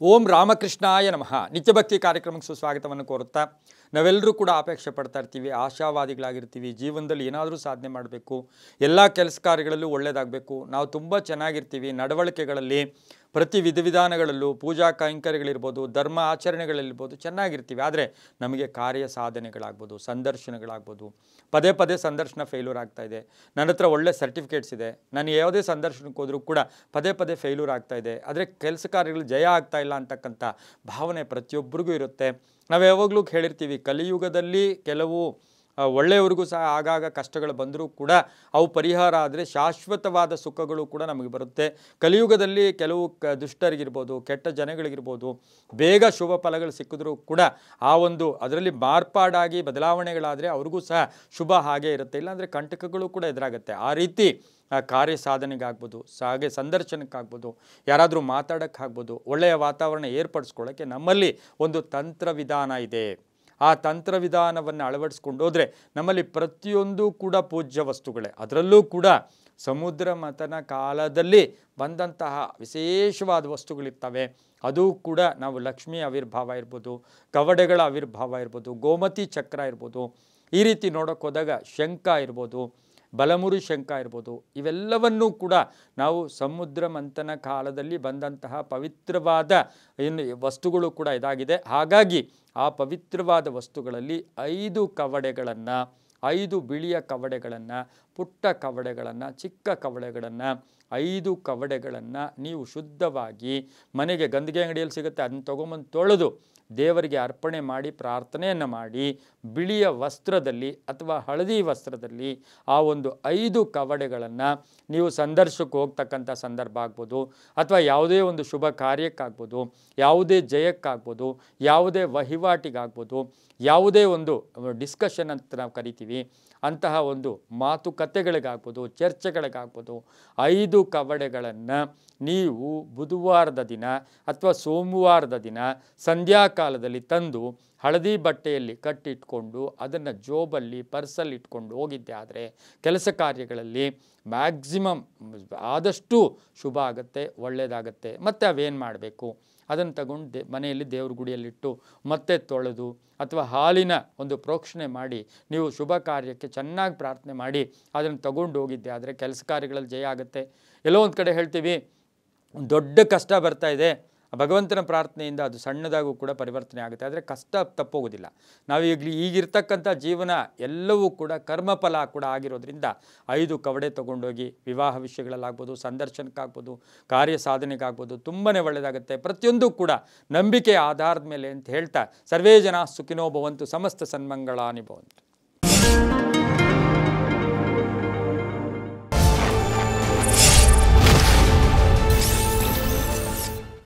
ಓಂ ರಾಮಕೃಷ್ಣಾಯ ನಮಃ. ನಿತ್ಯಭಕ್ತಿ ಕಾರ್ಯಕ್ರಮಕ್ಕೆ ಸುಸ್ವಾಗತವನ್ನು ಕೋರುತ್ತಾ ನಾವೆಲ್ಲರೂ ಕೂಡ ಅಪೇಕ್ಷೆ ಪಡ್ತಾ ಇರ್ತೀವಿ, ಆಶಾವಾದಿಗಳಾಗಿರ್ತೀವಿ. ಜೀವನದಲ್ಲಿ ಏನಾದರೂ ಸಾಧನೆ ಮಾಡಬೇಕು, ಎಲ್ಲ ಕೆಲಸ ಕಾರ್ಯಗಳಲ್ಲೂ ಒಳ್ಳೆಯದಾಗಬೇಕು, ನಾವು ತುಂಬ ಚೆನ್ನಾಗಿರ್ತೀವಿ, ನಡವಳಿಕೆಗಳಲ್ಲಿ ಪ್ರತಿ ವಿಧಾನಗಳಲ್ಲೂ ಪೂಜಾ ಕೈಂಕರ್ಯಗಳಿರ್ಬೋದು, ಧರ್ಮ ಆಚರಣೆಗಳಿರ್ಬೋದು ಚೆನ್ನಾಗಿರ್ತೀವಿ. ಆದರೆ ನಮಗೆ ಕಾರ್ಯ ಸಾಧನೆಗಳಾಗ್ಬೋದು, ಸಂದರ್ಶನಗಳಾಗ್ಬೋದು, ಪದೇ ಪದೇ ಸಂದರ್ಶನ ಫೇಲ್ಯೂರ್ ಆಗ್ತಾಯಿದೆ. ನನ್ನ ಹತ್ರ ಒಳ್ಳೆ ಸರ್ಟಿಫಿಕೇಟ್ಸ್ ಇದೆ, ನಾನು ಯಾವುದೇ ಸಂದರ್ಶನಕ್ಕೆ ಹೋದರೂ ಕೂಡ ಪದೇ ಪದೇ ಫೇಲ್ಯೂರ್ ಆಗ್ತಾಯಿದೆ, ಆದರೆ ಕೆಲಸ ಕಾರ್ಯಗಳು ಜಯ ಆಗ್ತಾಯಿಲ್ಲ ಅಂತಕ್ಕಂಥ ಭಾವನೆ ಪ್ರತಿಯೊಬ್ಬರಿಗೂ ಇರುತ್ತೆ. ನಾವು ಯಾವಾಗಲೂ ಹೇಳಿರ್ತೀವಿ, ಕಲಿಯುಗದಲ್ಲಿ ಕೆಲವು ಒಳ್ಳೆಯವ್ರಿಗೂ ಸಹ ಆಗಾಗ ಕಷ್ಟಗಳು ಬಂದರೂ ಕೂಡ ಅವು ಪರಿಹಾರ ಆದರೆ ಶಾಶ್ವತವಾದ ಸುಖಗಳು ಕೂಡ ನಮಗೆ ಬರುತ್ತೆ. ಕಲಿಯುಗದಲ್ಲಿ ಕೆಲವು ದುಷ್ಟರಿಗಿರ್ಬೋದು, ಕೆಟ್ಟ ಜನಗಳಿಗಿರ್ಬೋದು, ಬೇಗ ಶುಭ ಫಲಗಳು ಸಿಕ್ಕಿದ್ರೂ ಕೂಡ ಆ ಒಂದು ಅದರಲ್ಲಿ ಮಾರ್ಪಾಡಾಗಿ ಬದಲಾವಣೆಗಳಾದರೆ ಅವ್ರಿಗೂ ಸಹ ಶುಭ ಹಾಗೇ ಇರುತ್ತೆ, ಇಲ್ಲಾಂದರೆ ಕಂಟಕಗಳು ಕೂಡ ಎದುರಾಗುತ್ತೆ. ಆ ರೀತಿ ಕಾರ್ಯ ಸಾಧನೆಗಾಗ್ಬೋದು, ಹಾಗೆ ಸಂದರ್ಶನಕ್ಕಾಗ್ಬೋದು, ಯಾರಾದರೂ ಮಾತಾಡೋಕ್ಕಾಗ್ಬೋದು, ಒಳ್ಳೆಯ ವಾತಾವರಣ ಏರ್ಪಡಿಸ್ಕೊಳ್ಳೋಕ್ಕೆ ನಮ್ಮಲ್ಲಿ ಒಂದು ತಂತ್ರವಿಧಾನ ಇದೆ. ಆ ತಂತ್ರವಿಧಾನವನ್ನು ಅಳವಡಿಸ್ಕೊಂಡು ಹೋದರೆ ನಮ್ಮಲ್ಲಿ ಪ್ರತಿಯೊಂದು ಕೂಡ ಪೂಜ್ಯ ವಸ್ತುಗಳೇ. ಅದರಲ್ಲೂ ಕೂಡ ಸಮುದ್ರ ಮಥನ ಕಾಲದಲ್ಲಿ ಬಂದಂತಹ ವಿಶೇಷವಾದ ವಸ್ತುಗಳಿರ್ತವೆ. ಅದು ಕೂಡ ನಾವು ಲಕ್ಷ್ಮೀ ಆವಿರ್ಭಾವ ಇರ್ಬೋದು, ಕವಡೆಗಳ ಆವಿರ್ಭಾವ ಇರ್ಬೋದು, ಗೋಮತಿ ಚಕ್ರ ಇರ್ಬೋದು, ಈ ರೀತಿ ನೋಡೋಕೆ ಹೋದಾಗ ಶಂಖ ಇರ್ಬೋದು, ಬಲಮುರಿ ಶಂಖ ಇರ್ಬೋದು, ಇವೆಲ್ಲವನ್ನೂ ಕೂಡ ನಾವು ಸಮುದ್ರ ಮಂಥನ ಕಾಲದಲ್ಲಿ ಬಂದಂತಹ ಪವಿತ್ರವಾದ ವಸ್ತುಗಳು ಕೂಡ ಇದಾಗಿದೆ. ಹಾಗಾಗಿ ಆ ಪವಿತ್ರವಾದ ವಸ್ತುಗಳಲ್ಲಿ 5 ಕವಡೆಗಳನ್ನು, 5 ಬಿಳಿಯ ಕವಡೆಗಳನ್ನು, ಪುಟ್ಟ ಕವಡೆಗಳನ್ನು, ಚಿಕ್ಕ ಕವಡೆಗಳನ್ನು, 5 ಕವಡೆಗಳನ್ನು ನೀವು ಶುದ್ಧವಾಗಿ ಮನೆಗೆ ಗಂದಿಗೆ ಅಂಗಡಿಯಲ್ಲಿ ಸಿಗುತ್ತೆ ಅದನ್ನು ತೊಗೊಂಬಂದು ತೊಳೆದು ದೇವರಿಗೆ ಅರ್ಪಣೆ ಮಾಡಿ ಪ್ರಾರ್ಥನೆಯನ್ನು ಮಾಡಿ ಬಿಳಿಯ ವಸ್ತ್ರದಲ್ಲಿ ಅಥವಾ ಹಳದಿ ವಸ್ತ್ರದಲ್ಲಿ ಆ ಒಂದು 5 ಕವಡೆಗಳನ್ನು ನೀವು ಸಂದರ್ಶಕ್ಕೆ ಹೋಗ್ತಕ್ಕಂಥ ಸಂದರ್ಭ ಆಗ್ಬೋದು, ಅಥವಾ ಯಾವುದೇ ಒಂದು ಶುಭ ಕಾರ್ಯಕ್ಕಾಗ್ಬೋದು, ಯಾವುದೇ ಜಯಕ್ಕಾಗ್ಬೋದು, ಯಾವುದೇ ವಹಿವಾಟಿಗಾಗ್ಬೋದು, ಯಾವುದೇ ಒಂದು ಡಿಸ್ಕಷನ್ ಅಂತ ನಾವು ಕರಿತೀವಿ ಅಂತಹ ಒಂದು ಮಾತುಕತೆಗಳಿಗಾಗ್ಬೋದು, ಚರ್ಚೆಗಳಿಗಾಗ್ಬೋದು, 5 ಕವಡೆಗಳನ್ನು ನೀವು ಬುಧವಾರದ ದಿನ ಅಥವಾ ಸೋಮವಾರದ ದಿನ ಸಂಧ್ಯಾಕಾಲದಲ್ಲಿ ತಂದು ಹಳದಿ ಬಟ್ಟೆಯಲ್ಲಿ ಕಟ್ಟಿಟ್ಕೊಂಡು ಅದನ್ನು ಜೋಬಲ್ಲಿ ಪರ್ಸಲ್ಲಿ ಇಟ್ಕೊಂಡು ಹೋಗಿದ್ದೆ ಆದರೆ ಕೆಲಸ ಕಾರ್ಯಗಳಲ್ಲಿ ಮ್ಯಾಕ್ಸಿಮಮ್ ಆದಷ್ಟು ಶುಭ ಆಗುತ್ತೆ, ಒಳ್ಳೆಯದಾಗತ್ತೆ. ಮತ್ತು ಅವೇನು ಮಾಡಬೇಕು, ಅದನ್ನು ತಗೊಂಡು ಮನೆಯಲ್ಲಿ ದೇವ್ರ ಗುಡಿಯಲ್ಲಿಟ್ಟು ಮತ್ತೆ ತೊಳೆದು ಅಥವಾ ಹಾಲಿನ ಒಂದು ಪ್ರೋಕ್ಷಣೆ ಮಾಡಿ ನೀವು ಶುಭ ಕಾರ್ಯಕ್ಕೆ ಚೆನ್ನಾಗಿ ಪ್ರಾರ್ಥನೆ ಮಾಡಿ ಅದನ್ನು ತಗೊಂಡು ಹೋಗಿದ್ದೆ ಆದರೆ ಕೆಲಸ ಕಾರ್ಯಗಳಲ್ಲಿ ಜಯ ಆಗುತ್ತೆ. ಎಲ್ಲೋ ಒಂದು ಕಡೆ ಹೇಳ್ತೀವಿ, ದೊಡ್ಡ ಕಷ್ಟ ಬರ್ತಾ ಇದೆ, ಭಗವಂತನ ಪ್ರಾರ್ಥನೆಯಿಂದ ಅದು ಸಣ್ಣದಾಗೂ ಕೂಡ ಪರಿವರ್ತನೆ ಆಗುತ್ತೆ, ಆದರೆ ಕಷ್ಟ ತಪ್ಪೋಗೋದಿಲ್ಲ. ನಾವು ಈಗಿರ್ತಕ್ಕಂಥ ಜೀವನ ಎಲ್ಲವೂ ಕೂಡ ಕರ್ಮಫಲ ಕೂಡ ಆಗಿರೋದ್ರಿಂದ 5 ಕವಡೆ ತೊಗೊಂಡೋಗಿ ವಿವಾಹ ವಿಷಯಗಳಲ್ಲಾಗ್ಬೋದು, ಸಂದರ್ಶನಕ್ಕಾಗ್ಬೋದು, ಕಾರ್ಯ ಸಾಧನೆಗಾಗ್ಬೋದು ತುಂಬಾ ಒಳ್ಳೆಯದಾಗುತ್ತೆ. ಪ್ರತಿಯೊಂದು ಕೂಡ ನಂಬಿಕೆಯ ಆಧಾರದ ಮೇಲೆ ಅಂತ ಹೇಳ್ತಾ ಸರ್ವೇ ಜನ ಸುಖಿನೋ ಭವಂತು, ಸಮಸ್ತ ಸನ್ಮಂಗಳಾನಿ ಭವಂತು.